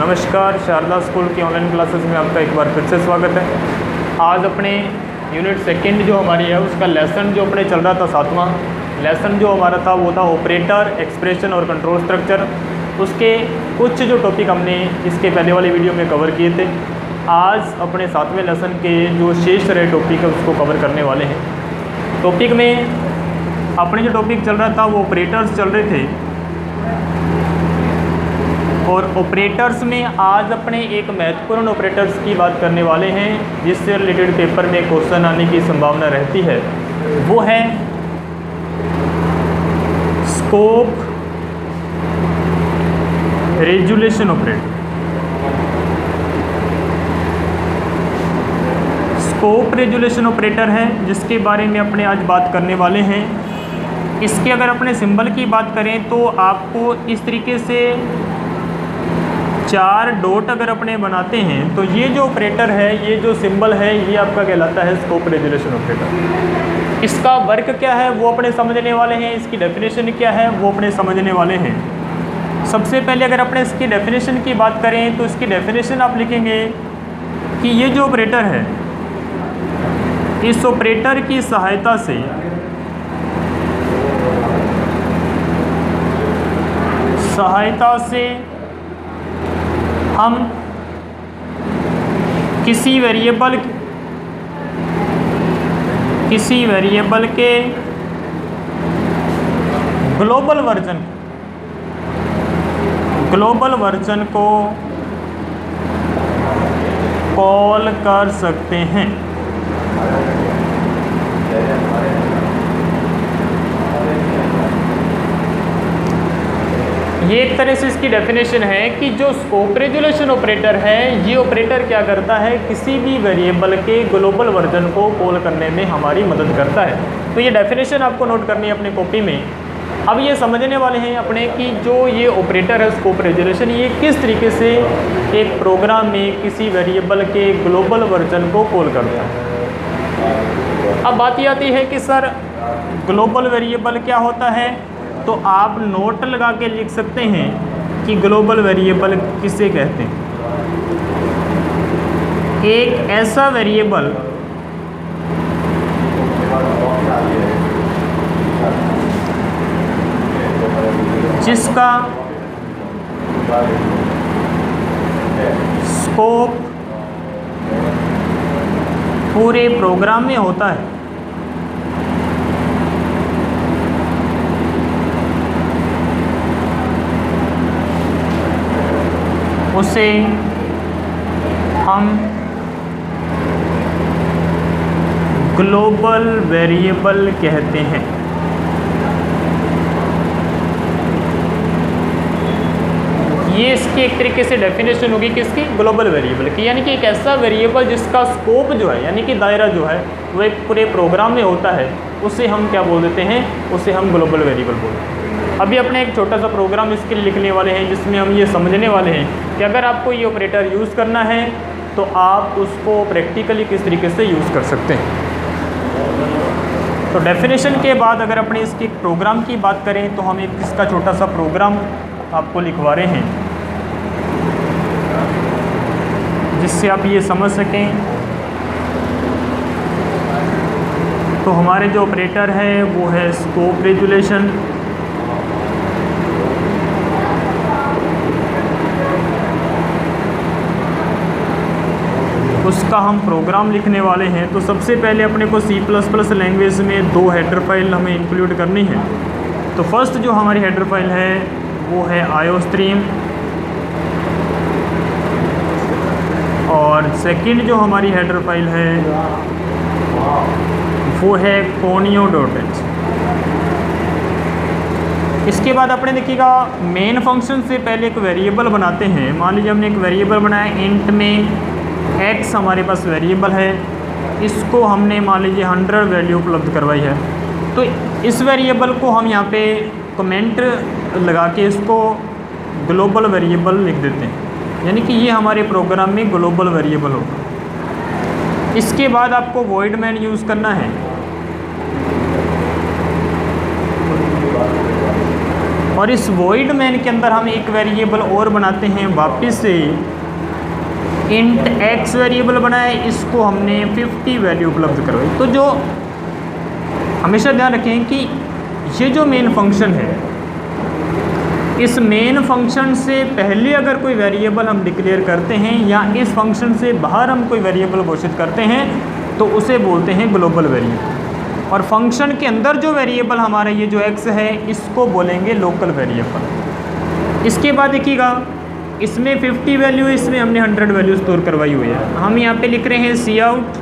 नमस्कार, शारदा स्कूल की online classes में आपका एक बार फिर से स्वागत है। आज अपने यूनिट सेकंड जो हमारी है उसका लेसन जो अपने चल रहा था, 7वां लेसन जो हमारा था वो था ऑपरेटर, एक्सप्रेशन और कंट्रोल स्ट्रक्चर। उसके कुछ जो टॉपिक हमने इसके पहले वाली वीडियो में कवर किए थे, आज अपने 7वें लेसन के जो शेष रहे टॉपिक है उसको कवर करने वाले हैं। टॉपिक में अपने जो टॉपिक चल रहा था वो ऑपरेटर्स चल रहे थे, और ऑपरेटर्स में आज अपने एक महत्वपूर्ण ऑपरेटर्स की बात करने वाले हैं जिससे रिलेटेड पेपर में क्वेश्चन आने की संभावना रहती है। वो है scope resolution operator. Scope resolution operator है जिसके बारे में अपने आज बात करने वाले हैं। इसके अगर अपने सिंबल की बात करें तो आपको इस तरीके से 4 डॉट अगर अपने बनाते हैं तो ये जो ऑपरेटर है, ये जो सिंबल है, ये आपका कहलाता है स्कोप रेजुलेशन ऑपरेटर। इसका वर्क क्या है वो अपने समझने वाले हैं, इसकी डेफिनेशन क्या है वो अपने समझने वाले हैं। सबसे पहले अगर अपने इसकी डेफिनेशन की बात करें तो इसकी डेफिनेशन आप लिखेंगे कि ये जो ऑपरेटर है, इस ऑपरेटर की सहायता से हम किसी वेरिएबल के ग्लोबल वर्जन को कॉल कर सकते हैं। ये एक तरह से इसकी डेफिनेशन है कि जो स्कोप रेजुलेशन ऑपरेटर है, ये ऑपरेटर क्या करता है, किसी भी वेरिएबल के ग्लोबल वर्जन को कॉल करने में हमारी मदद करता है। तो ये डेफिनेशन आपको नोट करनी है अपनी कॉपी में। अब ये समझने वाले हैं अपने कि जो ये ऑपरेटर है स्कोप रेजुलेशन, ये किस तरीके से एक प्रोग्राम में किसी वेरिएबल के ग्लोबल वर्जन को कॉल करता है। अब बात ये आती है कि सर ग्लोबल वेरिएबल क्या होता है, तो आप नोट लगा के लिख सकते हैं कि ग्लोबल वेरिएबल किसे कहते हैं। एक ऐसा वेरिएबल जिसका स्कोप पूरे प्रोग्राम में होता है, उसे हम ग्लोबल वेरिएबल कहते हैं। ये इसकी एक तरीके से डेफिनेशन होगी किसकी, ग्लोबल वेरिएबल की, यानी कि एक ऐसा वेरिएबल जिसका स्कोप जो है, यानी कि दायरा जो है वो एक पूरे प्रोग्राम में होता है, उसे हम क्या बोल देते हैं, उसे हम ग्लोबल वेरिएबल बोलते हैं। अभी अपने एक छोटा सा प्रोग्राम इसके लिए लिखने वाले हैं जिसमें हम ये समझने वाले हैं कि अगर आपको ये ऑपरेटर यूज़ करना है तो आप उसको प्रैक्टिकली किस तरीके से यूज़ कर सकते हैं। तो डेफिनेशन के बाद अगर अपने इसके प्रोग्राम की बात करें तो हम एक इसका छोटा सा प्रोग्राम आपको लिखवा रहे हैं जिससे आप ये समझ सकें। तो हमारे जो ऑपरेटर है वो है स्कोप रेजुलेशन। उसका हम प्रोग्राम लिखने वाले हैं। तो सबसे पहले अपने को C++ लैंग्वेज में 2 हेडर फाइल हमें इंक्लूड करनी है। तो फर्स्ट जो हमारी हेडर फाइल है वो है IOStream, और सेकंड जो हमारी हेडर फाइल है वो है conio.h। इसके बाद अपने देखिएगा मेन फंक्शन से पहले एक वेरिएबल बनाते हैं। मान लीजिए हमने एक वेरिएबल बनाया, इंट में x हमारे पास वेरिएबल है, इसको हमने मान लीजिए 100 वैल्यू उपलब्ध करवाई है। तो इस वेरिएबल को हम यहाँ पे कमेंट लगा के इसको ग्लोबल वेरिएबल लिख देते हैं, यानी कि ये हमारे प्रोग्राम में ग्लोबल वेरिएबल होगा। इसके बाद आपको वॉइड मैन यूज़ करना है। और इस वॉइड मेन के अंदर हम एक वेरिएबल और बनाते हैं, वापस से इंट एक्स वेरिएबल बनाए, इसको हमने 50 वैल्यू उपलब्ध करवाई। तो जो हमेशा ध्यान रखें कि ये जो मेन फंक्शन है, इस मेन फंक्शन से पहले अगर कोई वेरिएबल हम डिक्लेयर करते हैं या इस फंक्शन से बाहर हम कोई वेरिएबल घोषित करते हैं तो उसे बोलते हैं ग्लोबल वेरिएबल। और फंक्शन के अंदर जो वेरिएबल हमारा ये जो x है इसको बोलेंगे लोकल वेरिएबल। इसके बाद देखिएगा, इसमें 50 वैल्यू, इसमें हमने 100 वैल्यू स्टोर करवाई हुई है। हम यहाँ पे लिख रहे हैं सी आउट,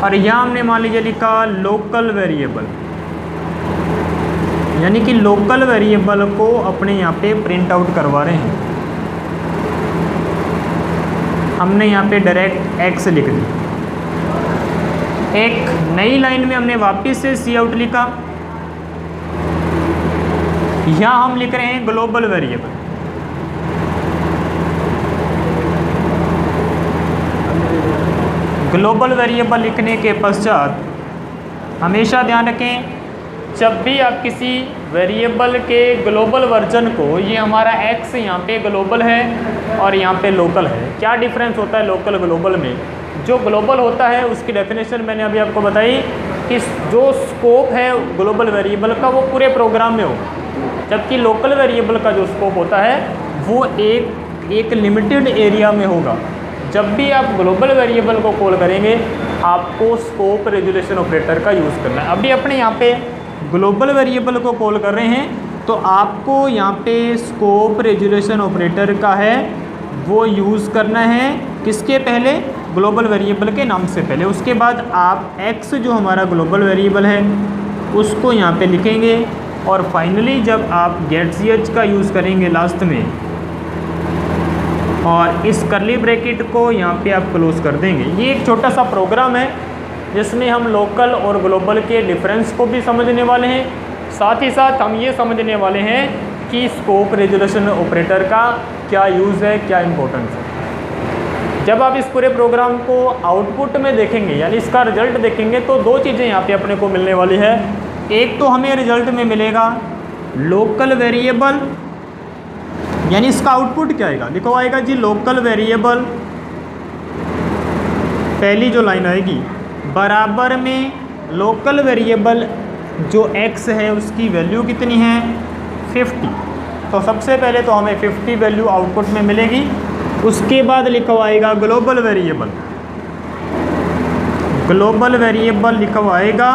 और यहाँ हमने मान लीजिए लिखा लोकल वेरिएबल, यानी कि लोकल वेरिएबल को अपने यहाँ पे प्रिंट आउट करवा रहे हैं। हमने यहाँ पे डायरेक्ट x लिख दी। एक नई लाइन में हमने वापस से सी आउट लिखा, यहाँ हम लिख रहे हैं ग्लोबल वेरिएबल। ग्लोबल वेरिएबल लिखने के पश्चात हमेशा ध्यान रखें, जब भी आप किसी वेरिएबल के ग्लोबल वर्जन को, ये हमारा x यहाँ पे ग्लोबल है और यहाँ पे लोकल है, क्या डिफरेंस होता है लोकल ग्लोबल में? जो ग्लोबल होता है उसकी डेफिनेशन मैंने अभी आपको बताई कि जो स्कोप है ग्लोबल वेरिएबल का वो पूरे प्रोग्राम में हो, जबकि लोकल वेरिएबल का जो स्कोप होता है वो एक लिमिटेड एरिया में होगा। जब भी आप ग्लोबल वेरिएबल को कॉल करेंगे आपको स्कोप रेजुलेशन ऑपरेटर का यूज़ करना है। अभी अपने यहाँ पे ग्लोबल वेरिएबल को कॉल कर रहे हैं तो आपको यहाँ पे स्कोप रेजुलेशन ऑपरेटर का है वो यूज़ करना है, किसके पहले? ग्लोबल वेरिएबल के नाम से पहले। उसके बाद आप x जो हमारा ग्लोबल वेरिएबल है उसको यहाँ पे लिखेंगे, और फाइनली जब आप गेट ch का यूज़ करेंगे लास्ट में, और इस करली ब्रैकेट को यहाँ पे आप क्लोज कर देंगे। ये एक छोटा सा प्रोग्राम है जिसमें हम लोकल और ग्लोबल के डिफरेंस को भी समझने वाले हैं, साथ ही साथ हम ये समझने वाले हैं कि स्कोप रेजुलेशन ऑपरेटर का क्या यूज़ है, क्या इम्पोर्टेंस है। जब आप इस पूरे प्रोग्राम को आउटपुट में देखेंगे, यानी इसका रिजल्ट देखेंगे, तो दो चीज़ें यहाँ पे अपने को मिलने वाली है। एक तो हमें रिजल्ट में मिलेगा लोकल वेरिएबल, यानी इसका आउटपुट क्या आएगा? देखो आएगा जी लोकल वेरिएबल, पहली जो लाइन आएगी बराबर में लोकल वेरिएबल जो x है उसकी वैल्यू कितनी है? 50। तो सबसे पहले तो हमें 50 वैल्यू आउटपुट में मिलेगी। उसके बाद लिखा हुआ आएगा ग्लोबल वेरिएबल, ग्लोबल वेरिएबल लिखा हुआ आएगा,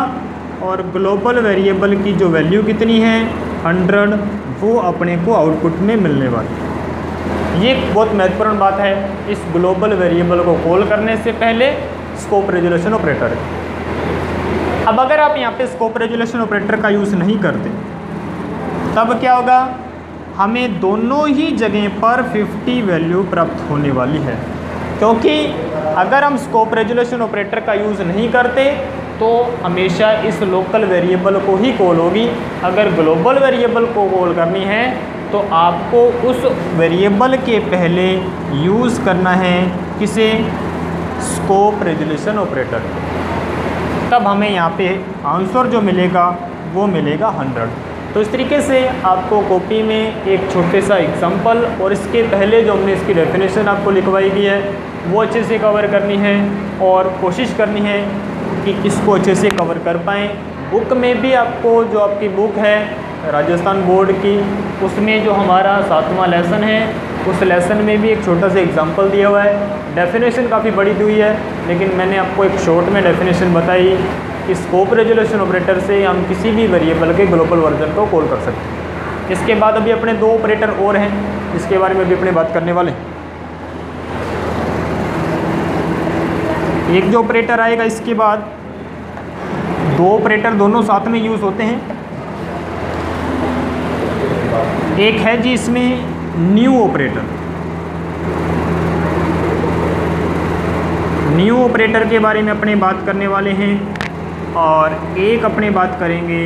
और ग्लोबल वेरिएबल की जो वैल्यू कितनी है 100, वो अपने को आउटपुट में मिलने वाली। ये बहुत महत्वपूर्ण बात है इस ग्लोबल वेरिएबल को कॉल करने से पहले स्कोप रेजुलेशन ऑपरेटर। अब अगर आप यहाँ पे स्कोप रेजुलेशन ऑपरेटर का यूज़ नहीं करते तब क्या होगा? हमें दोनों ही जगह पर 50 वैल्यू प्राप्त होने वाली है, क्योंकि अगर हम स्कोप रेजुलेशन ऑपरेटर का यूज़ नहीं करते तो हमेशा इस लोकल वेरिएबल को ही कॉल होगी। अगर ग्लोबल वेरिएबल को कॉल करनी है तो आपको उस वेरिएबल के पहले यूज़ करना है किसे? Scope resolution operator. तब हमें यहाँ पे आंसर जो मिलेगा वो मिलेगा 100। तो इस तरीके से आपको कॉपी में एक छोटे सा एग्जांपल और इसके पहले जो हमने इसकी डेफिनेशन आपको लिखवाई गई है वो अच्छे से कवर करनी है, और कोशिश करनी है कि इसको अच्छे से कवर कर पाएँ। बुक में भी आपको जो आपकी बुक है राजस्थान बोर्ड की, उसमें जो हमारा 7वां लेसन है उस लेसन में भी एक छोटा सा एग्जांपल दिया हुआ है। डेफिनेशन काफ़ी बड़ी दी हुई है, लेकिन मैंने आपको एक शॉर्ट में डेफिनेशन बताई कि स्कोप रेजुलेशन ऑपरेटर से हम किसी भी वेरिएबल के ग्लोबल वर्जन को कॉल कर सकते हैं। इसके बाद अभी अपने दो ऑपरेटर और हैं, इसके बारे में भी अपने बात करने वाले हैं। एक जो ऑपरेटर आएगा, इसके बाद दो ऑपरेटर दोनों साथ में यूज़ होते हैं। एक है जी इसमें न्यू ऑपरेटर। न्यू ऑपरेटर के बारे में अपने बात करने वाले हैं, और एक अपने बात करेंगे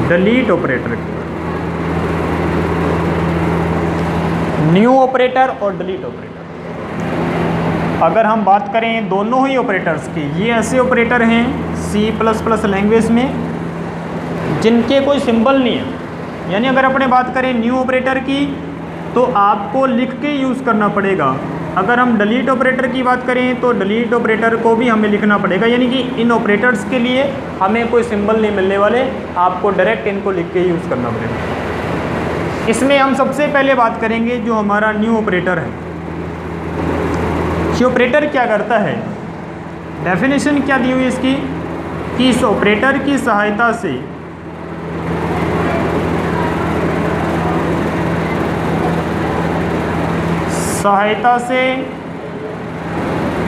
डिलीट ऑपरेटर की। न्यू ऑपरेटर और डिलीट ऑपरेटर, अगर हम बात करें दोनों ही ऑपरेटर्स की, ये ऐसे ऑपरेटर हैं C++ लैंग्वेज में जिनके कोई सिंबल नहीं है। यानी अगर अपने बात करें न्यू ऑपरेटर की तो आपको लिख के यूज़ करना पड़ेगा। अगर हम डिलीट ऑपरेटर की बात करें तो डिलीट ऑपरेटर को भी हमें लिखना पड़ेगा। यानी कि इन ऑपरेटर्स के लिए हमें कोई सिंबल नहीं मिलने वाले, आपको डायरेक्ट इनको लिख के यूज़ करना पड़ेगा। इसमें हम सबसे पहले बात करेंगे जो हमारा न्यू ऑपरेटर है। ये ऑपरेटर क्या करता है, डेफिनेशन क्या दी हुई है इसकी कि इस ऑपरेटर की सहायता से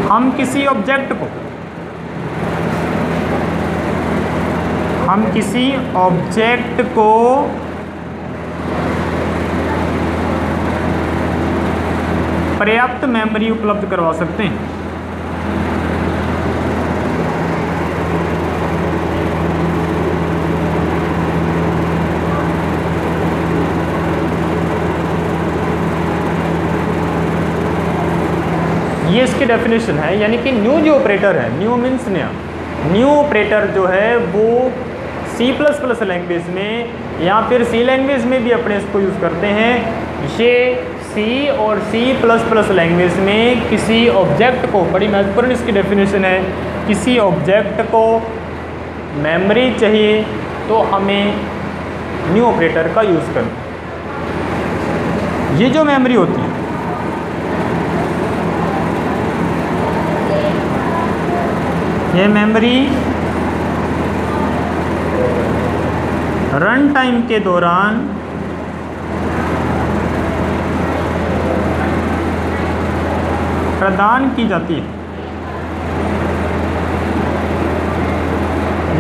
हम किसी ऑब्जेक्ट को पर्याप्त मेमोरी उपलब्ध करवा सकते हैं। ये इसकी डेफिनेशन है। यानी कि न्यू जो ऑपरेटर है, न्यू मीन्स नया, न्यू ऑपरेटर जो है वो C++ लैंग्वेज में या फिर C लैंग्वेज में भी अपने इसको यूज़ करते हैं। ये C और C++ लैंग्वेज में किसी ऑब्जेक्ट को, बड़ी महत्वपूर्ण इसकी डेफिनेशन है, किसी ऑब्जेक्ट को मेमोरी चाहिए तो हमें न्यू ऑपरेटर का यूज़ करना। ये जो मेमोरी होती है ये मेमोरी रन टाइम के दौरान प्रदान की जाती है।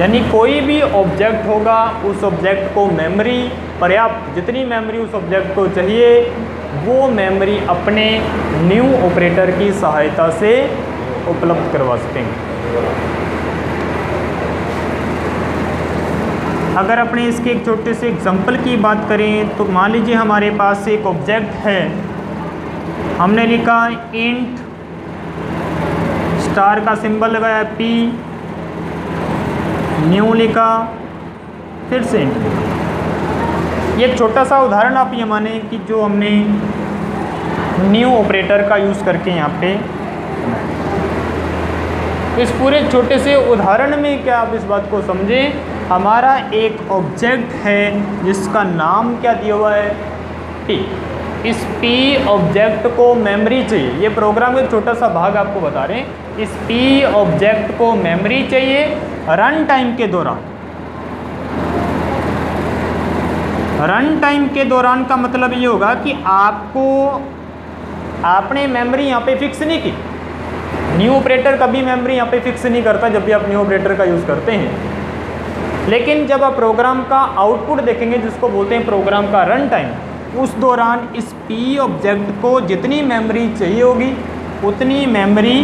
यानी कोई भी ऑब्जेक्ट होगा, उस ऑब्जेक्ट को मेमोरी पर्याप्त, जितनी मेमोरी उस ऑब्जेक्ट को चाहिए वो मेमोरी अपने न्यू ऑपरेटर की सहायता से उपलब्ध करवा सकेंगे। अगर अपने इसके एक छोटे से एग्जांपल की बात करें तो मान लीजिए हमारे पास एक ऑब्जेक्ट है, हमने लिखा इंट, स्टार का सिंबल लगाया P, न्यू लिखा, फिर से इंट लिखा। ये एक छोटा सा उदाहरण आप ये माने कि जो हमने न्यू ऑपरेटर का यूज़ करके यहाँ पे, इस पूरे छोटे से उदाहरण में क्या आप इस बात को समझें, हमारा एक ऑब्जेक्ट है जिसका नाम क्या दिया हुआ है P। इस P ऑब्जेक्ट को मेमोरी चाहिए। ये प्रोग्राम का एक छोटा सा भाग आपको बता रहे हैं। इस P ऑब्जेक्ट को मेमोरी चाहिए रन टाइम के दौरान। रन टाइम के दौरान का मतलब ये होगा कि आपने मेमोरी यहाँ पे फिक्स नहीं की। न्यू ऑपरेटर कभी मेमोरी यहाँ पे फिक्स नहीं करता जब भी आप न्यू ऑपरेटर का यूज़ करते हैं। लेकिन जब आप प्रोग्राम का आउटपुट देखेंगे, जिसको बोलते हैं प्रोग्राम का रन टाइम, उस दौरान इस P ऑब्जेक्ट को जितनी मेमोरी चाहिए होगी उतनी मेमोरी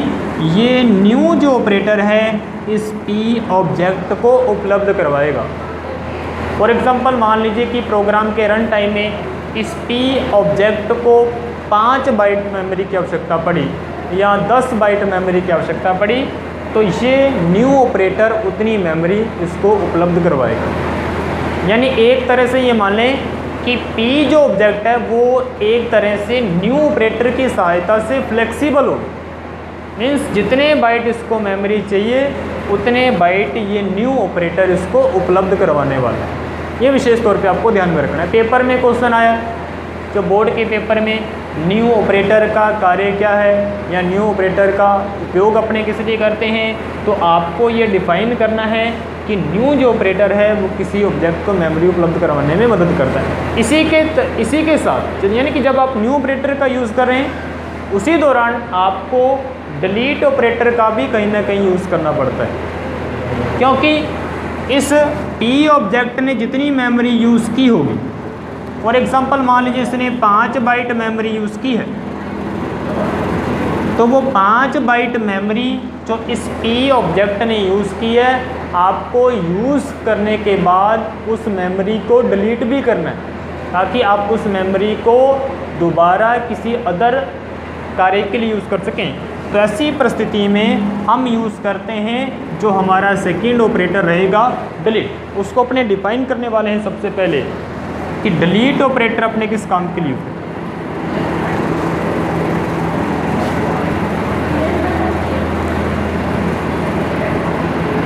ये न्यू जो ऑपरेटर है इस P ऑब्जेक्ट को उपलब्ध करवाएगा। फॉर एग्जांपल मान लीजिए कि प्रोग्राम के रन टाइम में इस P ऑब्जेक्ट को 5 बाइट मेमोरी की आवश्यकता पड़ी या 10 बाइट मेमोरी की आवश्यकता पड़ी, तो ये न्यू ऑपरेटर उतनी मेमोरी इसको उपलब्ध करवाएगा। यानी एक तरह से ये मान लें कि P जो ऑब्जेक्ट है वो एक तरह से न्यू ऑपरेटर की सहायता से फ्लेक्सिबल हो, मीन्स जितने बाइट इसको मेमोरी चाहिए उतने बाइट ये न्यू ऑपरेटर इसको उपलब्ध करवाने वाला है। ये विशेष तौर पे आपको ध्यान में रखना है। पेपर में क्वेश्चन आया, जो बोर्ड के पेपर में न्यू ऑपरेटर का कार्य क्या है या न्यू ऑपरेटर का उपयोग अपने किस लिए करते हैं, तो आपको ये डिफाइन करना है कि न्यू जो ऑपरेटर है वो किसी ऑब्जेक्ट को मेमोरी उपलब्ध करवाने में मदद करता है। इसी के साथ यानी कि जब आप न्यू ऑपरेटर का यूज़ कर रहे हैं उसी दौरान आपको डिलीट ऑपरेटर का भी कहीं ना कहीं यूज़ करना पड़ता है, क्योंकि इस P ऑब्जेक्ट ने जितनी मेमोरी यूज़ की होगी, फॉर एग्जांपल मान लीजिए इसने 5 बाइट मेमोरी यूज़ की है, तो वो 5 बाइट मेमोरी जो इस P ऑब्जेक्ट ने यूज़ की है आपको यूज़ करने के बाद उस मेमोरी को डिलीट भी करना है, ताकि आप उस मेमोरी को दोबारा किसी अदर कार्य के लिए यूज़ कर सकें। तो ऐसी परिस्थिति में हम यूज़ करते हैं जो हमारा सेकेंड ऑपरेटर रहेगा डिलीट, उसको अपने डिफाइन करने वाले हैं सबसे पहले कि डिलीट ऑपरेटर अपने किस काम के लिए उपयोग।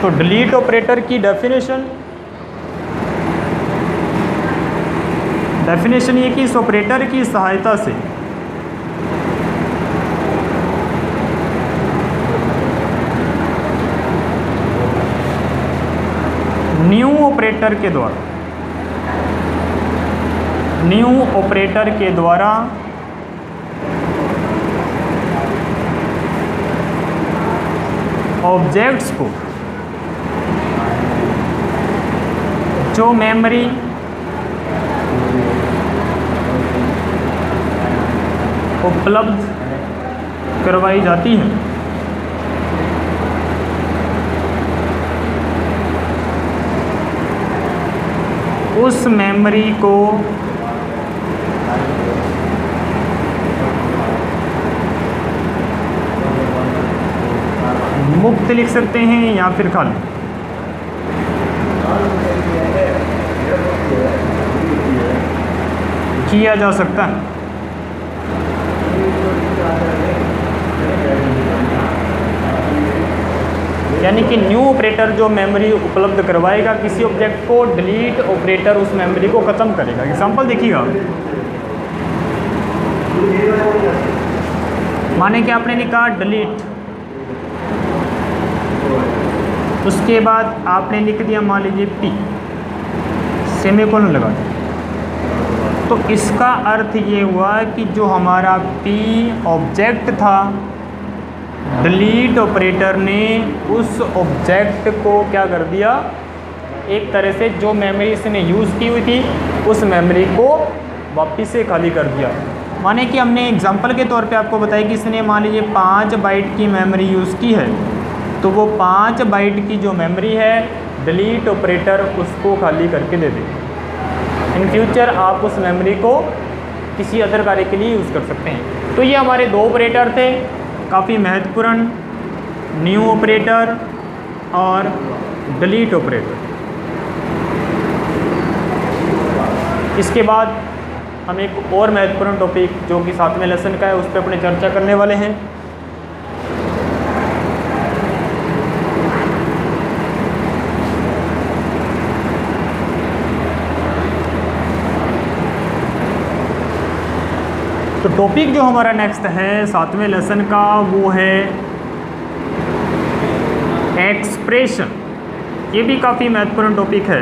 तो डिलीट ऑपरेटर की डेफिनेशन ये कि इस ऑपरेटर की सहायता से न्यू ऑपरेटर के द्वारा ऑब्जेक्ट्स को जो मेमोरी उपलब्ध करवाई जाती है उस मेमोरी को मुक्त लिख सकते हैं या फिर खाली किया जा सकता है। यानी कि न्यू ऑपरेटर जो मेमोरी उपलब्ध करवाएगा किसी ऑब्जेक्ट को, डिलीट ऑपरेटर उस मेमोरी को ख़त्म करेगा। एग्जांपल देखिएगा, माने कि आपने लिखा डिलीट, उसके बाद आपने लिख दिया मान लीजिए पी, सेमीकोलन लगा दिया, तो इसका अर्थ ये हुआ कि जो हमारा पी ऑब्जेक्ट था, डिलीट ऑपरेटर ने उस ऑब्जेक्ट को क्या कर दिया, एक तरह से जो मेमोरी इसने यूज़ की हुई थी उस मेमोरी को वापस से खाली कर दिया। माने कि हमने एग्जांपल के तौर पे आपको बताया कि इसने मान लीजिए 5 बाइट की मेमोरी यूज़ की है, तो वो 5 बाइट की जो मेमोरी है डिलीट ऑपरेटर उसको खाली करके दे दे। इन फ्यूचर आप उस मेमोरी को किसी अदर कार्य के लिए यूज़ कर सकते हैं। तो ये हमारे 2 ऑपरेटर थे काफ़ी महत्वपूर्ण, न्यू ऑपरेटर और डिलीट ऑपरेटर। इसके बाद हम एक और महत्वपूर्ण टॉपिक जो कि 7वें लेसन का है उस पर अपने चर्चा करने वाले हैं। तो टॉपिक जो हमारा नेक्स्ट है 7वें लेसन का वो है एक्सप्रेशन। ये भी काफ़ी महत्वपूर्ण टॉपिक है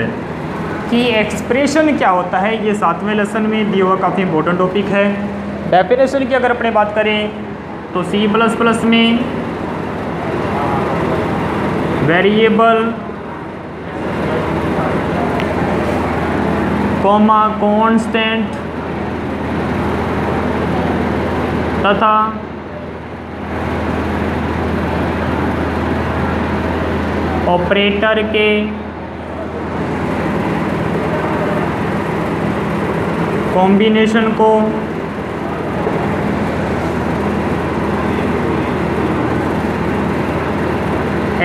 कि एक्सप्रेशन क्या होता है, ये 7वें लेसन में दिया हुआ काफ़ी इंपॉर्टेंट टॉपिक है। डेफिनेशन की अगर अपने बात करें तो C++ में वेरिएबल कॉमा कांस्टेंट तथा ऑपरेटर के कॉम्बिनेशन को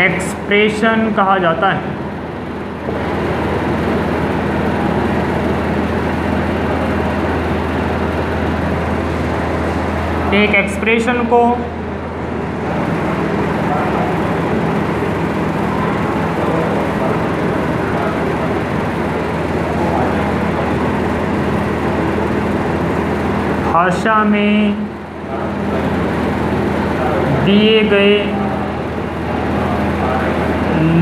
एक्सप्रेशन कहा जाता है। एक एक्सप्रेशन को भाषा में दिए गए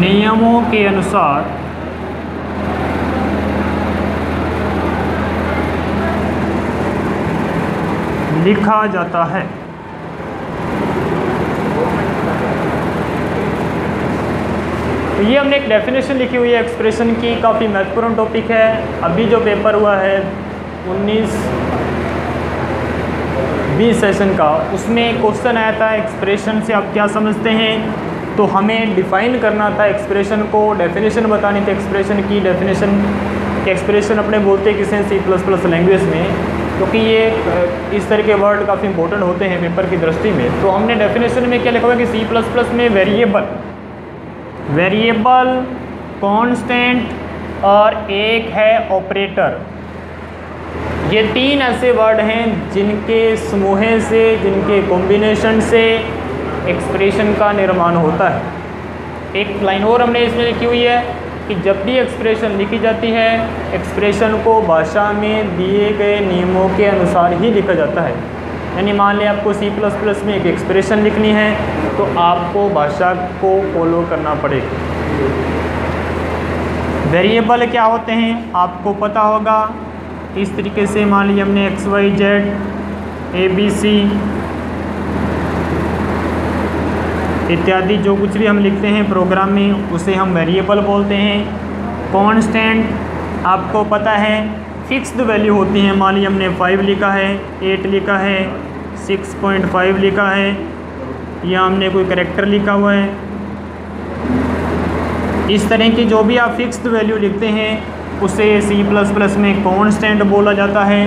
नियमों के अनुसार लिखा जाता है। तो ये हमने एक डेफिनेशन लिखी हुई है एक्सप्रेशन की, काफ़ी महत्वपूर्ण टॉपिक है। अभी जो पेपर हुआ है 19-20 सेशन का, उसमें क्वेश्चन आया था एक्सप्रेशन से आप क्या समझते हैं, तो हमें डिफ़ाइन करना था एक्सप्रेशन को, डेफिनेशन बतानी थी एक्सप्रेशन की। डेफिनेशन एक्सप्रेशन अपने बोलते किसे C++ लैंग्वेज में, क्योंकि ये इस तरह के वर्ड काफ़ी इंपॉर्टेंट होते हैं पेपर की दृष्टि में। तो हमने डेफिनेशन में क्या लिखा हुआ है कि C++ में वेरिएबल वेरिएबल, कांस्टेंट और एक है ऑपरेटर। ये तीन ऐसे वर्ड हैं जिनके समूह से, जिनके कॉम्बिनेशन से एक्सप्रेशन का निर्माण होता है। एक लाइन और हमने इसमें लिखी हुई है कि जब भी एक्सप्रेशन लिखी जाती है, एक्सप्रेशन को भाषा में दिए गए नियमों के अनुसार ही लिखा जाता है। यानी मान लें आपको C++ में एक एक्सप्रेशन लिखनी है तो आपको भाषा को फॉलो करना पड़ेगा। वेरिएबल क्या होते हैं आपको पता होगा। इस तरीके से मान लीजिए हमने XYZ ABC इत्यादि जो कुछ भी हम लिखते हैं प्रोग्राम में उसे हम वेरिएबल बोलते हैं। कांस्टेंट आपको पता है फिक्स्ड वैल्यू होती हैं। मान लीजिए हमने 5 लिखा है, 8 लिखा है, 6.5 लिखा है, या हमने कोई कैरेक्टर लिखा हुआ है। इस तरह की जो भी आप फिक्स्ड वैल्यू लिखते हैं उसे C++ में कांस्टेंट बोला जाता है।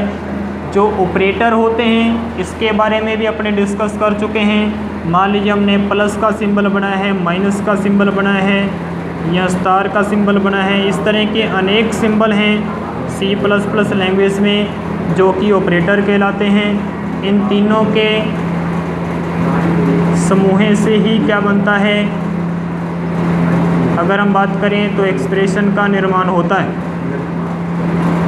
जो ऑपरेटर होते हैं इसके बारे में भी अपने डिस्कस कर चुके हैं। मान लीजिए हमने प्लस का सिंबल बनाया है, माइनस का सिंबल बनाया है या स्टार का सिंबल बनाया है। इस तरह के अनेक सिंबल हैं C++ लैंग्वेज में जो कि ऑपरेटर कहलाते हैं। इन तीनों के समूह से ही क्या बनता है, अगर हम बात करें तो एक्सप्रेशन का निर्माण होता है।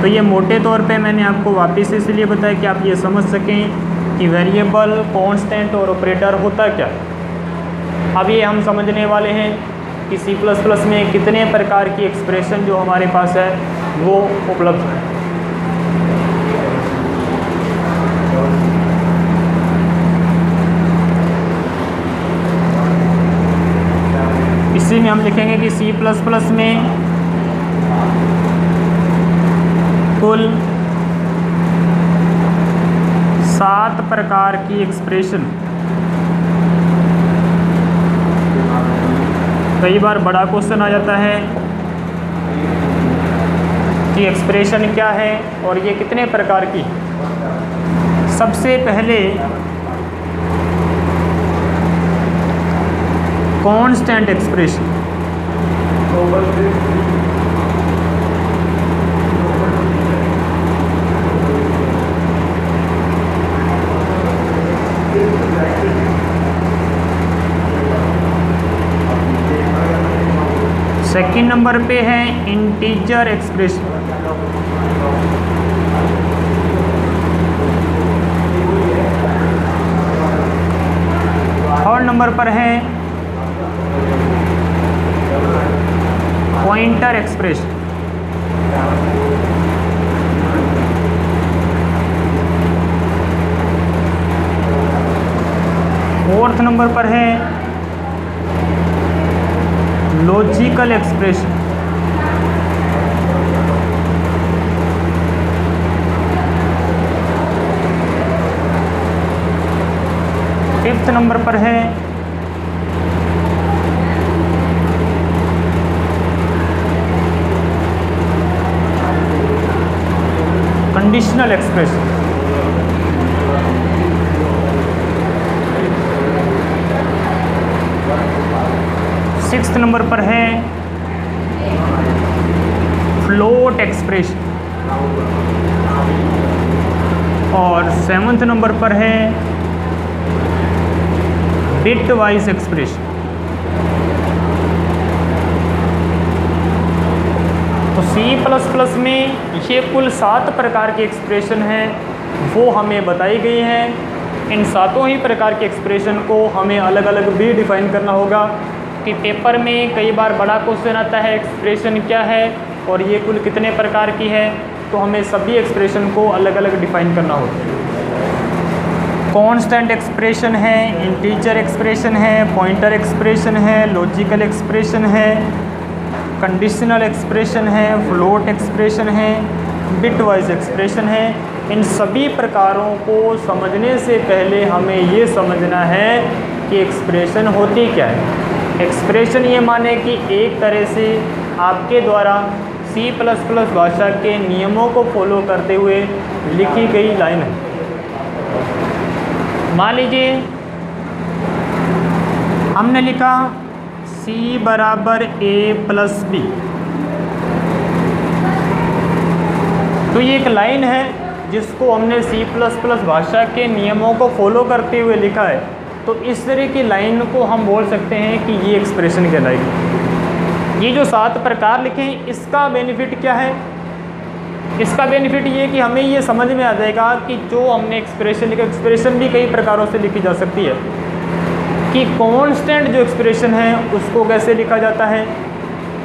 तो ये मोटे तौर पे मैंने आपको वापस इसलिए बताया कि आप ये समझ सकें कि वेरिएबल, कांस्टेंट और ऑपरेटर होता क्या। अब ये हम समझने वाले हैं कि C++ में कितने प्रकार की एक्सप्रेशन जो हमारे पास है वो उपलब्ध है। इसी में हम लिखेंगे कि C++ में कुल 7 प्रकार की एक्सप्रेशन। कई बार बड़ा क्वेश्चन आ जाता है कि एक्सप्रेशन क्या है और ये कितने प्रकार की। सबसे पहले कांस्टेंट एक्सप्रेशन। सेकंड नंबर पे है इंटीजर एक्सप्रेशन। थर्ड नंबर पर है पॉइंटर एक्सप्रेशन। फोर्थ नंबर पर है लॉजिकल एक्सप्रेशन। फिफ्थ नंबर पर है कंडीशनल एक्सप्रेशन। सिक्स्थ नंबर पर है फ्लोट एक्सप्रेशन और सेवंथ नंबर पर है बिट वाइज एक्सप्रेशन। तो C++ में ये कुल 7 प्रकार के एक्सप्रेशन हैं वो हमें बताई गई हैं। इन सातों ही प्रकार के एक्सप्रेशन को हमें अलग अलग भी डिफाइन करना होगा कि पेपर में कई बार बड़ा क्वेश्चन आता है एक्सप्रेशन क्या है और ये कुल कितने प्रकार की है, तो हमें सभी एक्सप्रेशन को अलग अलग डिफाइन करना होता है। कांस्टेंट एक्सप्रेशन है, इंटीजर एक्सप्रेशन है, पॉइंटर एक्सप्रेशन है, लॉजिकल एक्सप्रेशन है, कंडीशनल एक्सप्रेशन है, फ्लोट एक्सप्रेशन है, बिट वाइज एक्सप्रेशन है। इन सभी प्रकारों को समझने से पहले हमें ये समझना है कि एक्सप्रेशन होती क्या है। एक्सप्रेशन ये माने कि एक तरह से आपके द्वारा C++ भाषा के नियमों को फॉलो करते हुए लिखी गई लाइन है। मान लीजिए हमने लिखा सी बराबर ए प्लस बी। तो ये एक लाइन है जिसको हमने सी प्लस प्लस भाषा के नियमों को फॉलो करते हुए लिखा है। तो इस तरह की लाइन को हम बोल सकते हैं कि ये एक्सप्रेशन कहलाएगी। ये जो 7 प्रकार लिखे हैं इसका बेनिफिट क्या है? इसका बेनिफिट ये कि हमें ये समझ में आ जाएगा कि जो हमने एक्सप्रेशन लिखा, एक्सप्रेशन भी कई प्रकारों से लिखी जा सकती है कि कांस्टेंट जो एक्सप्रेशन है उसको कैसे लिखा जाता है,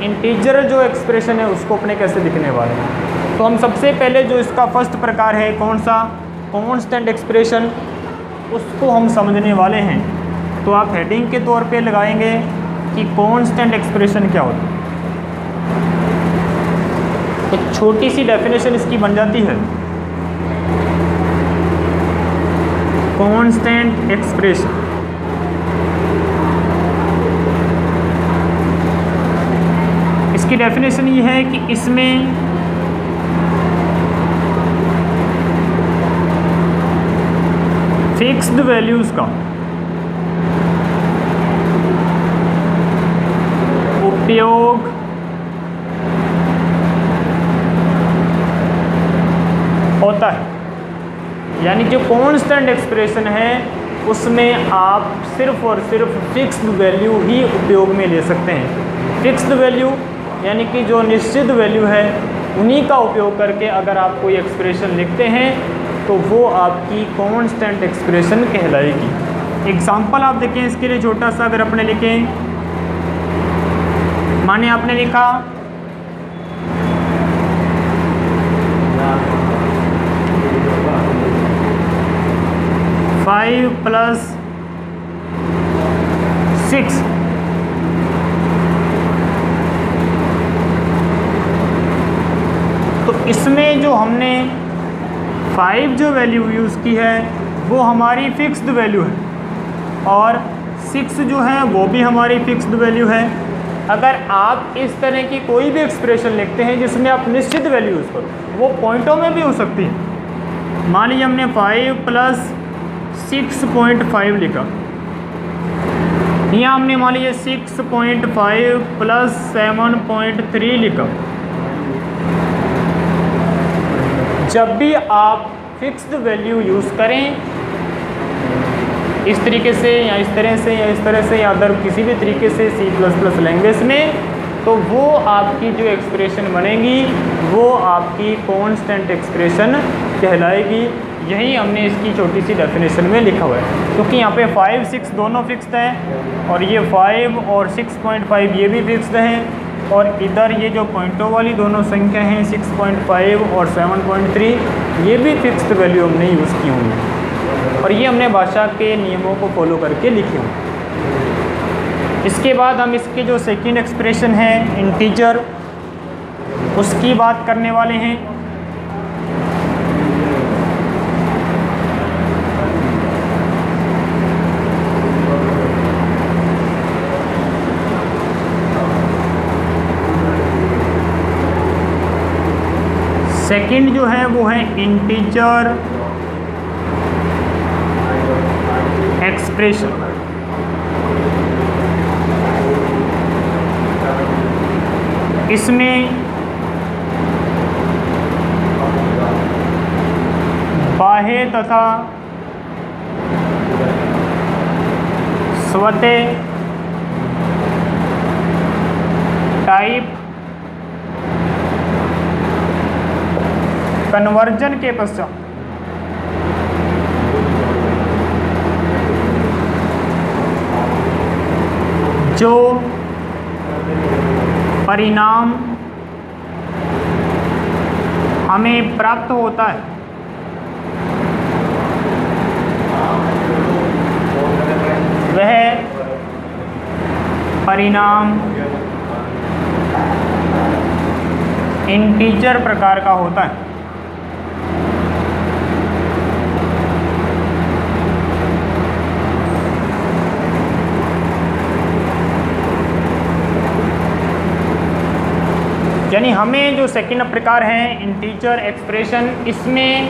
इंटीजर जो एक्सप्रेशन है उसको अपने कैसे लिखने वाले हैं। तो हम सबसे पहले जो इसका फर्स्ट प्रकार है कौन सा, कांस्टेंट एक्सप्रेशन, उसको हम समझने वाले हैं। तो आप हेडिंग के तौर पे लगाएंगे कि कांस्टेंट एक्सप्रेशन क्या होता है। एक छोटी सी डेफिनेशन इसकी बन जाती है, कांस्टेंट एक्सप्रेशन। इसकी डेफिनेशन ये है कि इसमें फिक्स्ड वैल्यूज का उपयोग होता है। यानी जो कांस्टेंट एक्सप्रेशन है उसमें आप सिर्फ और सिर्फ फिक्स्ड वैल्यू ही उपयोग में ले सकते हैं। फिक्स्ड वैल्यू यानी कि जो निश्चित वैल्यू है उन्हीं का उपयोग करके अगर आप कोई एक्सप्रेशन लिखते हैं तो वो आपकी कांस्टेंट एक्सप्रेशन कहलाएगी। एग्जाम्पल आप देखें इसके लिए छोटा सा, अगर अपने लिखें, माने आपने लिखा 5 + 6, तो इसमें जो हमने 5 जो वैल्यू यूज़ की है वो हमारी फिक्स्ड वैल्यू है और 6 जो है वो भी हमारी फिक्स्ड वैल्यू है। अगर आप इस तरह की कोई भी एक्सप्रेशन लिखते हैं जिसमें आप निश्चित वैल्यू यूज़ करो, वो पॉइंटों में भी हो सकती है। मान लीजिए हमने 5 + 6.5 लिखा, यहाँ हमने मान लीजिए 6.5 + 7.3 लिखा। जब भी आप फिक्स्ड वैल्यू यूज़ करें इस तरीके से या इस तरह से या इस तरह से या अदर किसी भी तरीके से C++ लैंग्वेज में, तो वो आपकी जो एक्सप्रेशन बनेगी वो आपकी कांस्टेंट एक्सप्रेशन कहलाएगी। यही हमने इसकी छोटी सी डेफिनेशन में लिखा हुआ है, क्योंकि यहाँ पे 5, 6 दोनों फिक्स्ड हैं और ये 5 और 6.5 ये भी फिक्स्ड हैं और इधर ये जो पॉइंटों वाली दोनों संख्या हैं 6.5 और 7.3 ये भी फिक्स्ड वैल्यू हमने यूज़ की होंगी और ये हमने भाषा के नियमों को फॉलो करके लिखे होंगे। इसके बाद हम इसके जो सेकंड एक्सप्रेशन है इंटीजर, उसकी बात करने वाले हैं। सेकंड जो है वो है इंटीजर एक्सप्रेशन। इसमें बाह्य तथा स्वतः टाइप कन्वर्जन के पश्चात जो परिणाम हमें प्राप्त होता है वह परिणाम इंटीजर प्रकार का होता है। यानी हमें जो सेकंड प्रकार है इंटीजर एक्सप्रेशन, इसमें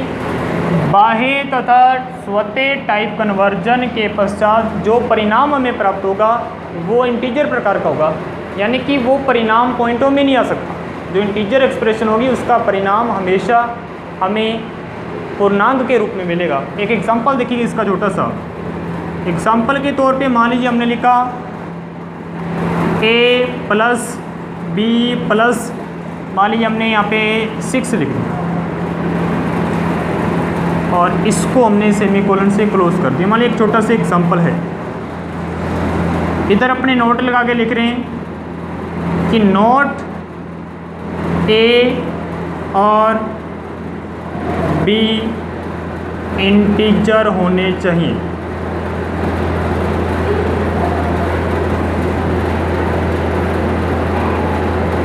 बाह्य तथा स्वतः टाइप कन्वर्जन के पश्चात जो परिणाम हमें प्राप्त होगा वो इंटीजर प्रकार का होगा, यानी कि वो परिणाम पॉइंटों में नहीं आ सकता। जो इंटीजर एक्सप्रेशन होगी उसका परिणाम हमेशा हमें पूर्णांक के रूप में मिलेगा। एक एग्जांपल देखिए इसका छोटा सा एग्जांपल के तौर पे मान लीजिए हमने लिखा a प्लस बी प्लस, मान लीजिए हमने यहाँ पे 6 लिख दिया और इसको हमने सेमीकोलन से क्लोज कर दिया। मान लीजिए एक छोटा सा एग्जांपल है, इधर अपने नोट लगा के लिख रहे हैं कि नोट ए और बी इंटीजर होने चाहिए।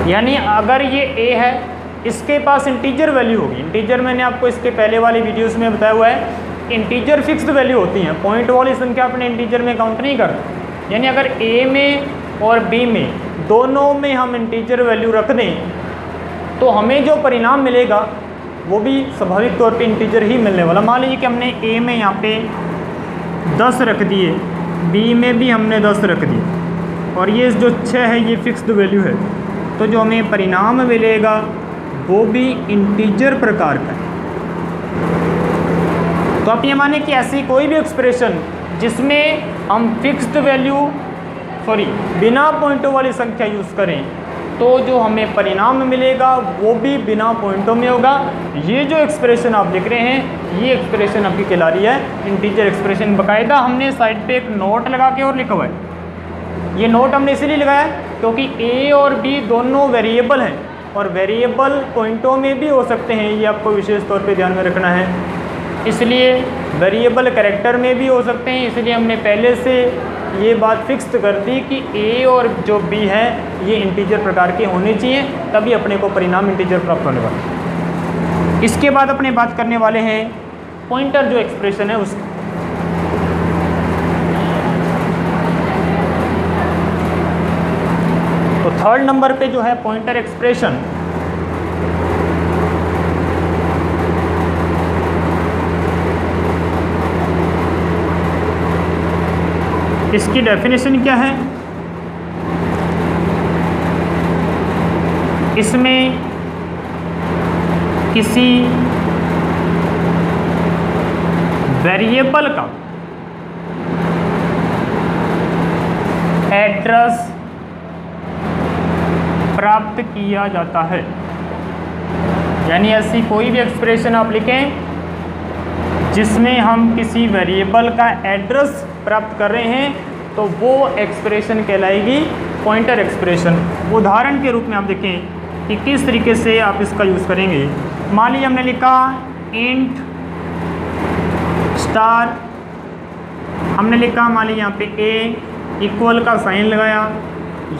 यानी अगर ये ए है, इसके पास इंटीजर वैल्यू होगी। इंटीजर मैंने आपको इसके पहले वाले वीडियोस में बताया हुआ है, इंटीजर फिक्स्ड वैल्यू होती हैं, पॉइंट वाली संख्या अपने इंटीजर में काउंट नहीं करते। यानी अगर ए में और बी में दोनों में हम इंटीजर वैल्यू रख दें तो हमें जो परिणाम मिलेगा वो भी स्वाभाविक तौर पे इंटीजर ही मिलने वाला। मान लीजिए कि हमने ए में यहाँ पे 10 रख दिए, बी में भी हमने 10 रख दिए और ये जो 6 है ये फिक्स्ड वैल्यू है, तो जो हमें परिणाम मिलेगा वो भी इंटीजर प्रकार का है। तो आप ये माने कि ऐसी कोई भी एक्सप्रेशन जिसमें हम फिक्स्ड वैल्यू बिना पॉइंटों वाली संख्या यूज़ करें तो जो हमें परिणाम मिलेगा वो भी बिना पॉइंटों में होगा। ये जो एक्सप्रेशन आप लिख रहे हैं ये एक्सप्रेशन आपकी कहला रही है इंटीजर एक्सप्रेशन। बाकायदा हमने साइड पे एक नोट लगा के और लिखा हुआ है। ये नोट हमने इसलिए लगाया क्योंकि ए और बी दोनों वेरिएबल हैं और वेरिएबल पॉइंटों में भी हो सकते हैं, ये आपको विशेष तौर पे ध्यान में रखना है। इसलिए वेरिएबल कैरेक्टर में भी हो सकते हैं, इसलिए हमने पहले से ये बात फिक्स कर दी कि ए और जो बी है ये इंटीजर प्रकार के होने चाहिए, तभी अपने को परिणाम इंटीजर प्राप्त होने वाला। इसके बाद अपने बात करने वाले हैं पॉइंटर जो एक्सप्रेशन है उसकी। तो थर्ड नंबर पे जो है पॉइंटर एक्सप्रेशन, इसकी डेफिनेशन क्या है? इसमें किसी वेरिएबल का एड्रेस प्राप्त किया जाता है। यानी ऐसी कोई भी एक्सप्रेशन आप लिखें जिसमें हम किसी वेरिएबल का एड्रेस प्राप्त कर रहे हैं तो वो एक्सप्रेशन कहलाएगी पॉइंटर एक्सप्रेशन। उदाहरण के रूप में आप देखें कि किस तरीके से आप इसका यूज़ करेंगे। मान लीजिए हमने लिखा इंट स्टार, हमने लिखा मान लीजिए यहाँ पे ए इक्वल का साइन लगाया,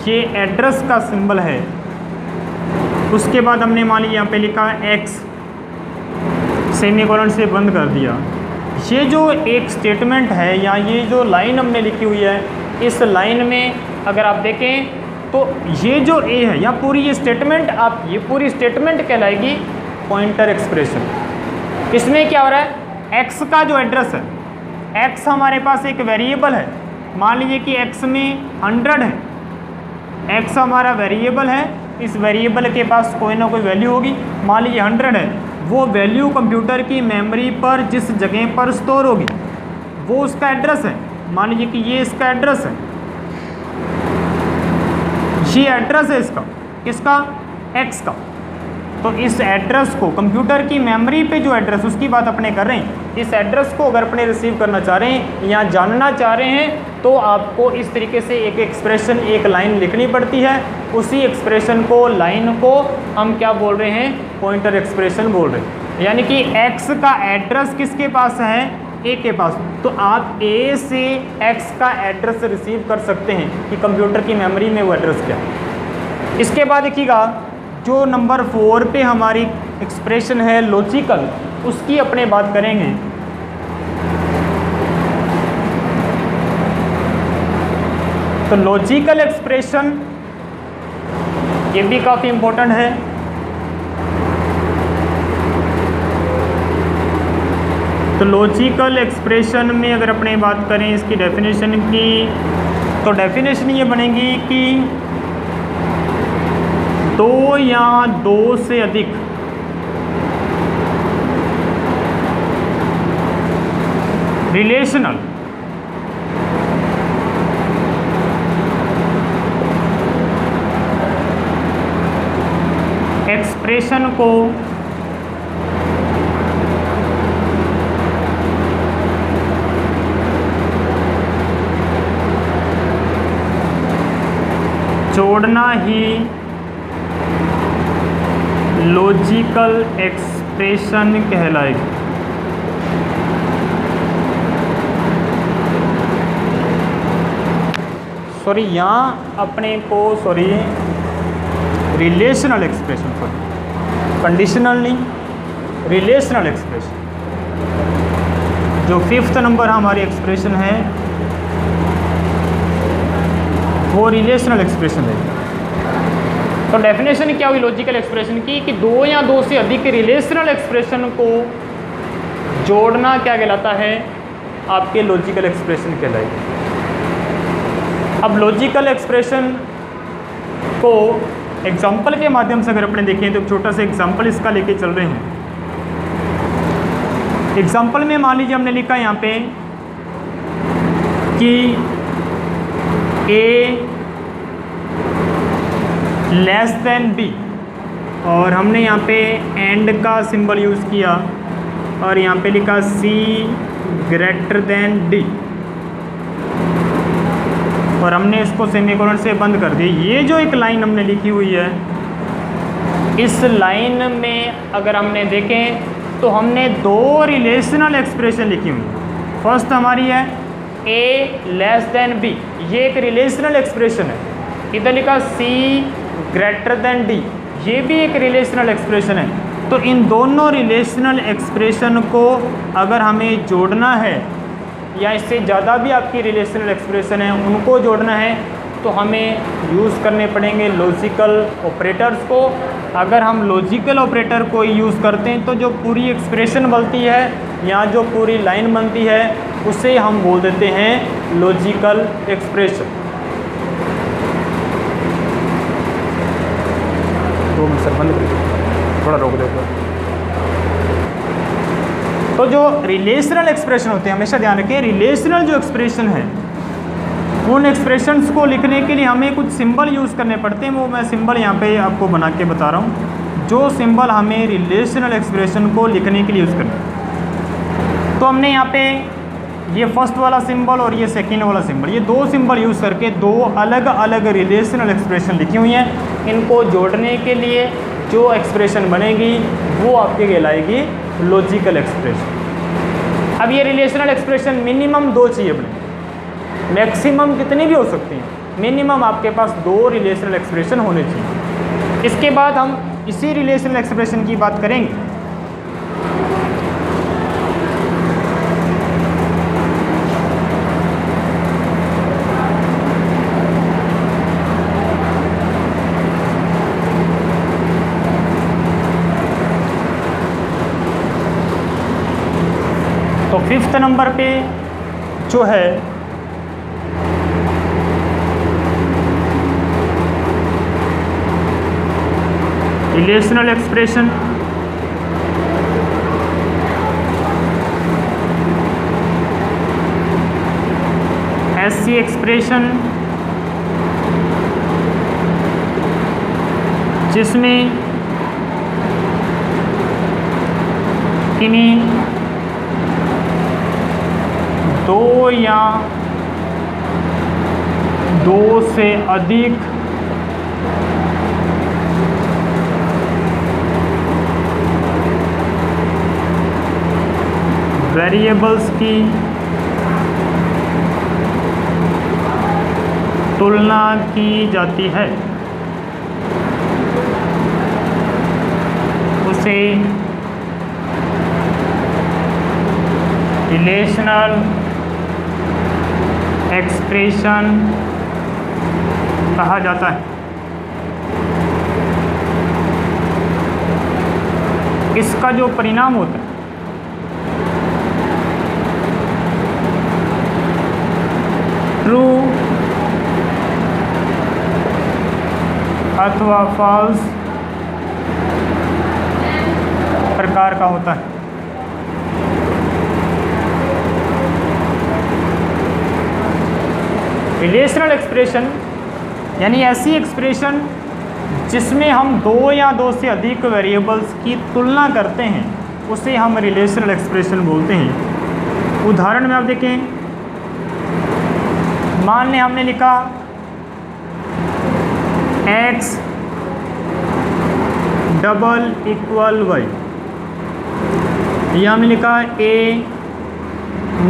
ये एड्रेस का सिंबल है। उसके बाद हमने मान लीजिए यहाँ पे लिखा एक्स, सेमीकोलन से बंद कर दिया। ये जो एक स्टेटमेंट है या ये जो लाइन हमने लिखी हुई है, इस लाइन में अगर आप देखें तो ये जो ए है या पूरी ये स्टेटमेंट, आप ये पूरी स्टेटमेंट कहलाएगी पॉइंटर एक्सप्रेशन। इसमें क्या हो रहा है, एक्स का जो एड्रेस है, एक्स हमारे पास एक वेरिएबल है, मान लीजिए कि एक्स में 100 है, एक्स हमारा वेरिएबल है, इस वेरिएबल के पास कोई ना कोई वैल्यू होगी, मान लीजिए 100 है, वो वैल्यू कंप्यूटर की मेमोरी पर जिस जगह पर स्टोर होगी वो उसका एड्रेस है। मान लीजिए कि ये इसका एड्रेस है, ये एड्रेस है इसका, किसका, एक्स का। तो इस एड्रेस को कंप्यूटर की मेमोरी पे जो एड्रेस, उसकी बात अपने कर रहे हैं, इस एड्रेस को अगर अपने रिसीव करना चाह रहे हैं या जानना चाह रहे हैं तो आपको इस तरीके से एक एक्सप्रेशन, एक लाइन लिखनी पड़ती है। उसी एक्सप्रेशन को, लाइन को हम क्या बोल रहे हैं, पॉइंटर एक्सप्रेशन बोल रहे हैं। यानी कि एक्स का एड्रेस किसके पास है, ए के पास, तो आप ए से एक्स का एड्रेस रिसीव कर सकते हैं कि कंप्यूटर की मेमोरी में वो एड्रेस क्या है। इसके बाद देखिएगा जो नंबर 4 पे हमारी एक्सप्रेशन है लॉजिकल, उसकी अपने बात करेंगे। तो लॉजिकल एक्सप्रेशन ये भी काफ़ी इम्पोर्टेंट है। तो लॉजिकल एक्सप्रेशन में अगर अपने बात करें इसकी डेफिनेशन की, तो डेफिनेशन ये बनेगी कि दो या दो से अधिक रिलेशनल एक्सप्रेशन को जोड़ना ही लॉजिकल एक्सप्रेशन कहलाएगी। सॉरी, यहाँ अपने को रिलेशनल एक्सप्रेशन, कंडीशनल नहीं, रिलेशनल एक्सप्रेशन, जो 5th नंबर हमारी एक्सप्रेशन है वो रिलेशनल एक्सप्रेशन है। तो डेफिनेशन क्या हुई लॉजिकल एक्सप्रेशन की कि दो या दो से अधिक रिलेशनल एक्सप्रेशन को जोड़ना क्या कहलाता है, आपके लॉजिकल एक्सप्रेशन कहलाएगी। अब लॉजिकल एक्सप्रेशन को एग्जाम्पल के माध्यम से अगर अपने देखें तो छोटा सा एग्जाम्पल इसका लेके चल रहे हैं। एग्जाम्पल में मान लीजिए हमने लिखा यहाँ पे कि A लेस देन B, और हमने यहाँ पे एंड का सिंबल यूज़ किया और यहाँ पे लिखा C ग्रेटर देन D, और हमने इसको सेमीकोलन से बंद कर दिया। ये जो एक लाइन हमने लिखी हुई है, इस लाइन में अगर हमने देखें तो हमने दो रिलेशनल एक्सप्रेशन लिखी हुई है। फर्स्ट हमारी है A लेस देन B, ये एक रिलेशनल एक्सप्रेशन है। इधर लिखा C ग्रेटर देन D, ये भी एक रिलेशनल एक्सप्रेशन है। तो इन दोनों रिलेशनल एक्सप्रेशन को अगर हमें जोड़ना है या इससे ज़्यादा भी आपकी रिलेशनल एक्सप्रेशन है उनको जोड़ना है तो हमें यूज़ करने पड़ेंगे लॉजिकल ऑपरेटर्स को। अगर हम लॉजिकल ऑपरेटर को यूज़ करते हैं तो जो पूरी एक्सप्रेशन बनती है या जो पूरी लाइन बनती है उसे हम बोल देते हैं लॉजिकल एक्सप्रेशन। तो सर बंद करिए, थोड़ा रोक दो। तो जो रिलेशनल एक्सप्रेशन होते हैं, हमेशा ध्यान रखें, रिलेशनल जो एक्सप्रेशन है उन एक्सप्रेशंस को लिखने के लिए हमें कुछ सिंबल यूज़ करने पड़ते हैं। वो मैं सिंबल यहाँ पे आपको बना के बता रहा हूँ, जो सिंबल हमें रिलेशनल एक्सप्रेशन को लिखने के लिए यूज़ करना है। तो हमने यहाँ पे ये फर्स्ट वाला सिंबल और ये सेकेंड वाला सिंबल, ये दो सिंबल यूज़ करके दो अलग अलग रिलेशनल एक्सप्रेशन लिखी हुई हैं। इनको जोड़ने के लिए जो एक्सप्रेशन बनेगी वो आपके कहलाएगी लॉजिकल एक्सप्रेशन। अब ये रिलेशनल एक्सप्रेशन मिनिमम दो चाहिए बने, मैक्सिमम कितनी भी हो सकती हैं, मिनिमम आपके पास दो रिलेशनल एक्सप्रेशन होने चाहिए। इसके बाद हम इसी रिलेशनल एक्सप्रेशन की बात करेंगे। तो 5th नंबर पे जो है रिलेशनल एक्सप्रेशन, ऐसी एक्सप्रेशन जिसमें किन्हीं दो या दो से अधिक वेरिएबल्स की तुलना की जाती है उसे रिलेशनल एक्सप्रेशन कहा जाता है। इसका जो परिणाम होता है ट्रू अथवा फॉल्स प्रकार का होता है। रिलेशनल एक्सप्रेशन यानी ऐसी एक्सप्रेशन जिसमें हम दो या दो से अधिक वेरिएबल्स की तुलना करते हैं उसे हम रिलेशनल एक्सप्रेशन बोलते हैं। उदाहरण में आप देखें, मान लें हमने लिखा x डबल इक्वल y, या हमने लिखा a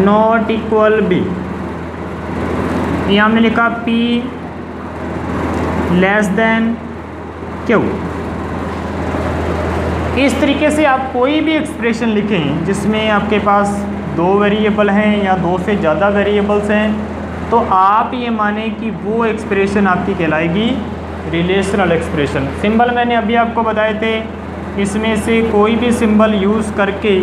नॉट इक्वल b, या हमने लिखा p लेस देन q। इस तरीके से आप कोई भी एक्सप्रेशन लिखें जिसमें आपके पास दो वेरिएबल हैं या दो से ज़्यादा वेरिएबल्स हैं, तो आप ये माने कि वो एक्सप्रेशन आपकी कहलाएगी रिलेशनल एक्सप्रेशन। सिंबल मैंने अभी आपको बताए थे, इसमें से कोई भी सिंबल यूज़ करके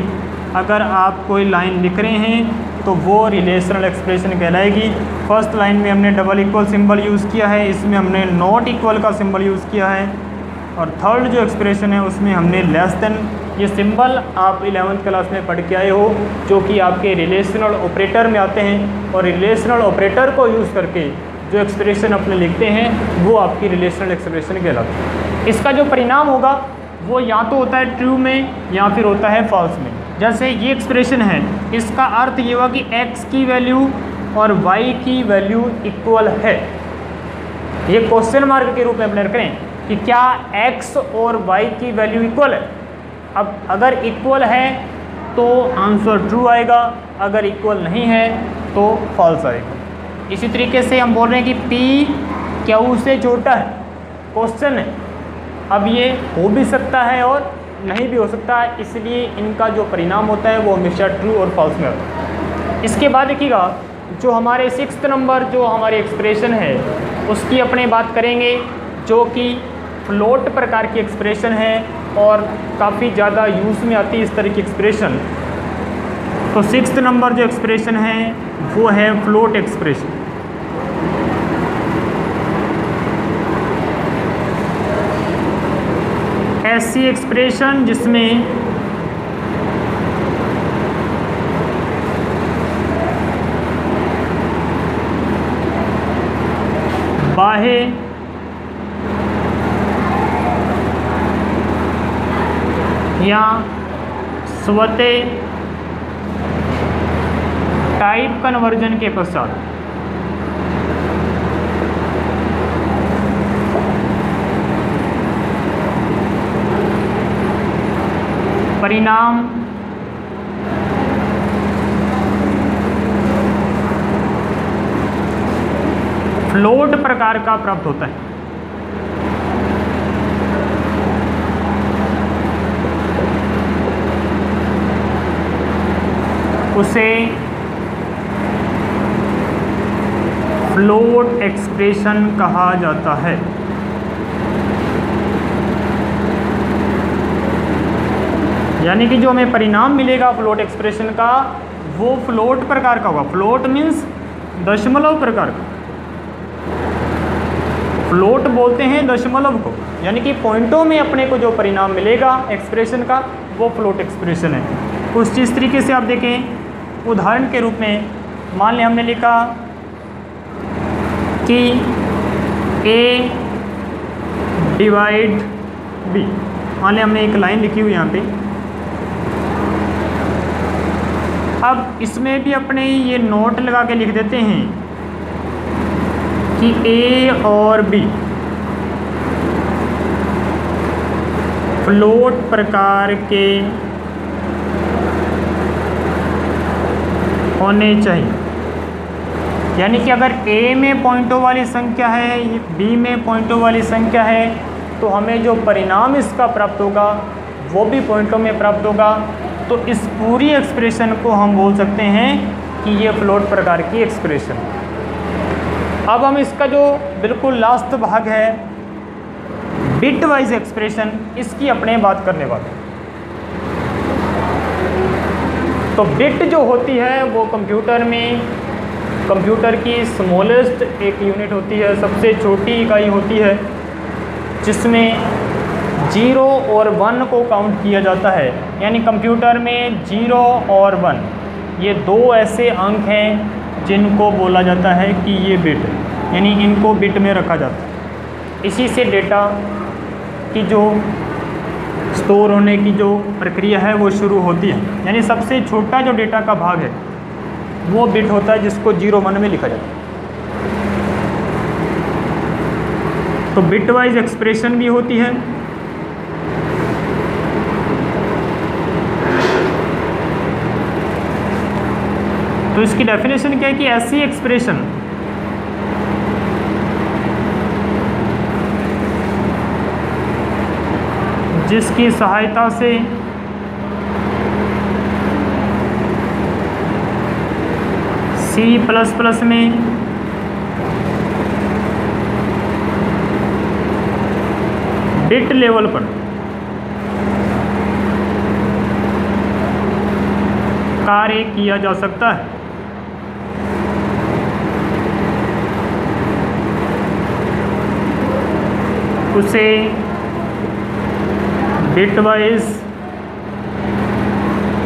अगर आप कोई लाइन लिख रहे हैं तो वो रिलेशनल एक्सप्रेशन कहलाएगी। फर्स्ट लाइन में हमने डबल इक्वल सिंबल यूज़ किया है, इसमें हमने नॉट इक्वल का सिंबल यूज़ किया है, और थर्ड जो एक्सप्रेशन है उसमें हमने लेस देन। ये सिंबल आप 11th क्लास में पढ़ के आए हो, जो कि आपके रिलेशनल ऑपरेटर में आते हैं, और रिलेशनल ऑपरेटर को यूज़ करके जो एक्सप्रेशन अपने लिखते हैं वो आपकी रिलेशनल एक्सप्रेशन कहलाती है। इसका जो परिणाम होगा वो या तो होता है ट्रू में या फिर होता है फॉल्स में। जैसे ये एक्सप्रेशन है, इसका अर्थ ये हुआ कि x की वैल्यू और y की वैल्यू इक्वल है। ये क्वेश्चन मार्क के रूप में अपने रखें कि क्या x और y की वैल्यू इक्वल है। अब अगर इक्वल है तो आंसर ट्रू आएगा, अगर इक्वल नहीं है तो फॉल्स आएगा। इसी तरीके से हम बोल रहे हैं कि p q से छोटा है, क्वेश्चन है। अब ये हो भी सकता है और नहीं भी हो सकता है, इसलिए इनका जो परिणाम होता है वो हमेशा ट्रू और फॉल्स में होता है। इसके बाद देखिएगा, जो हमारे 6th नंबर जो हमारी एक्सप्रेशन है उसकी अपने बात करेंगे, जो कि फ्लोट प्रकार की एक्सप्रेशन है और काफ़ी ज़्यादा यूज़ में आती है इस तरह की एक्सप्रेशन। तो 6th नंबर जो एक्सप्रेशन है वो है फ्लोट एक्सप्रेशन। ऐसी एक्सप्रेशन जिसमें बाह्य या स्वतः टाइप कन्वर्जन के पश्चात परिणाम फ्लोट प्रकार का प्राप्त होता है। उसे फ्लोट एक्सप्रेशन कहा जाता है। यानी कि जो हमें परिणाम मिलेगा फ्लोट एक्सप्रेशन का वो फ्लोट प्रकार का होगा। फ्लोट मीन्स दशमलव प्रकार का, फ्लोट बोलते हैं दशमलव को, यानी कि पॉइंटों में अपने को जो परिणाम मिलेगा एक्सप्रेशन का वो फ्लोट एक्सप्रेशन है। कुछ इस तरीके से आप देखें, उदाहरण के रूप में मान लें हमने लिखा कि a डिवाइड b, मान लें हमने एक लाइन लिखी हुई यहाँ पे। अब इसमें भी अपने ये नोट लगा के लिख देते हैं कि a और b फ्लोट प्रकार के होने चाहिए। यानी कि अगर a में पॉइंटों वाली संख्या है, b में पॉइंटों वाली संख्या है, तो हमें जो परिणाम इसका प्राप्त होगा वो भी पॉइंटों में प्राप्त होगा। तो इस पूरी एक्सप्रेशन को हम बोल सकते हैं कि ये फ्लोट प्रकार की एक्सप्रेशन। अब हम इसका जो बिल्कुल लास्ट भाग है बिट वाइज एक्सप्रेशन, इसकी अपने बात करने वाले। तो बिट जो होती है वो कंप्यूटर में कंप्यूटर की स्मॉलेस्ट एक यूनिट होती है, सबसे छोटी इकाई होती है, जिसमें 0 और 1 को काउंट किया जाता है। यानी कंप्यूटर में 0 और 1 ये दो ऐसे अंक हैं जिनको बोला जाता है कि ये बिट, यानी इनको बिट में रखा जाता है। इसी से डेटा की जो स्टोर होने की जो प्रक्रिया है वो शुरू होती है। यानी सबसे छोटा जो डेटा का भाग है वो बिट होता है, जिसको 0 1 में लिखा जाता है। तो बिट वाइज एक्सप्रेशन भी होती है। तो इसकी डेफिनेशन क्या है कि ऐसी एक्सप्रेशन जिसकी सहायता से C++ में बिट लेवल पर कार्य किया जा सकता है। उसे बिट वाइज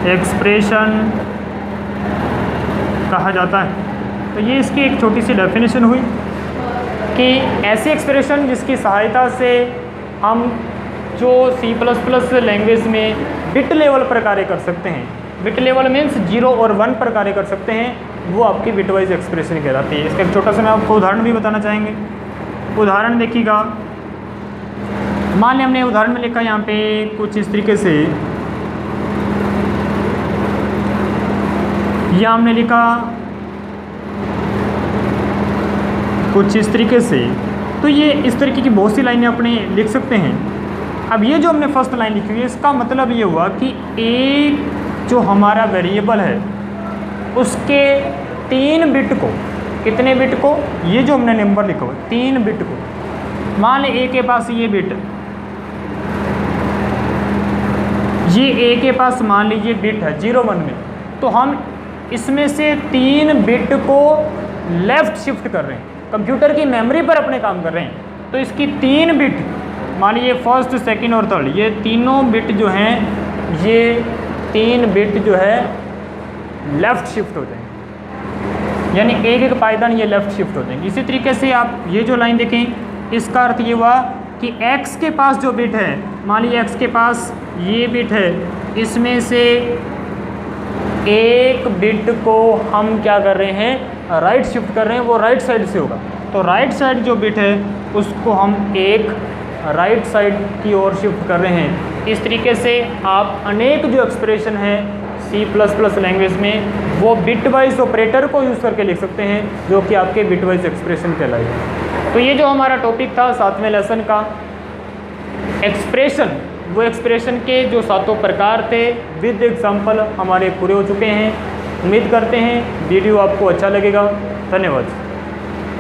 एक्सप्रेशन कहा जाता है। तो ये इसकी एक छोटी सी डेफिनेशन हुई कि ऐसी एक्सप्रेशन जिसकी सहायता से हम जो C++ लैंग्वेज में बिट लेवल पर कार्य कर सकते हैं, बिट लेवल मीन्स 0 और 1 पर कार्य कर सकते हैं, वो आपकी बिट वाइज एक्सप्रेशन कहलाती है। इसका एक छोटा सा मैं आपको उदाहरण भी बताना चाहेंगे। उदाहरण देखिएगा, मान लें हमने उदाहरण में लिखा यहाँ पे कुछ इस तरीके से, या हमने लिखा कुछ इस तरीके से। तो ये इस तरीके की बहुत सी लाइनें अपने लिख सकते हैं। अब ये जो हमने फर्स्ट लाइन लिखी हुई है, इसका मतलब ये हुआ कि एक जो हमारा वेरिएबल है उसके 3 बिट को, कितने बिट को, ये जो हमने नंबर लिखा हुआ 3 बिट को, मान लें ए के पास ये बिट, ये ए के पास मान लीजिए बिट है 0 1 में, तो हम इसमें से 3 बिट को लेफ़्ट शिफ्ट कर रहे हैं, कंप्यूटर की मेमोरी पर अपने काम कर रहे हैं। तो इसकी 3 बिट, मान लीजिए फर्स्ट सेकंड और थर्ड, ये तीनों बिट जो हैं, ये 3 बिट जो है लेफ़्ट शिफ्ट हो जाएंगे, यानी एक एक पायदान ये लेफ़्ट शिफ्ट हो जाएंगे। इसी तरीके से आप ये जो लाइन देखें, इसका अर्थ ये हुआ कि x के पास जो बिट है, मान लीजिए x के पास ये बिट है, इसमें से एक बिट को हम क्या कर रहे हैं, राइट शिफ्ट कर रहे हैं, वो राइट साइड से होगा। तो राइट साइड जो बिट है उसको हम एक राइट साइड की ओर शिफ्ट कर रहे हैं। इस तरीके से आप अनेक जो एक्सप्रेशन है C++ लैंग्वेज में, वो बिट वाइज ऑपरेटर को यूज़ करके लिख सकते हैं, जो कि आपके बिट वाइज एक्सप्रेशन कहलाएगा। तो ये जो हमारा टॉपिक था 7वें लेसन का एक्सप्रेशन, वो एक्सप्रेशन के जो 7 प्रकार थे विद एग्जाम्पल हमारे पूरे हो चुके हैं। उम्मीद करते हैं वीडियो आपको अच्छा लगेगा। धन्यवाद।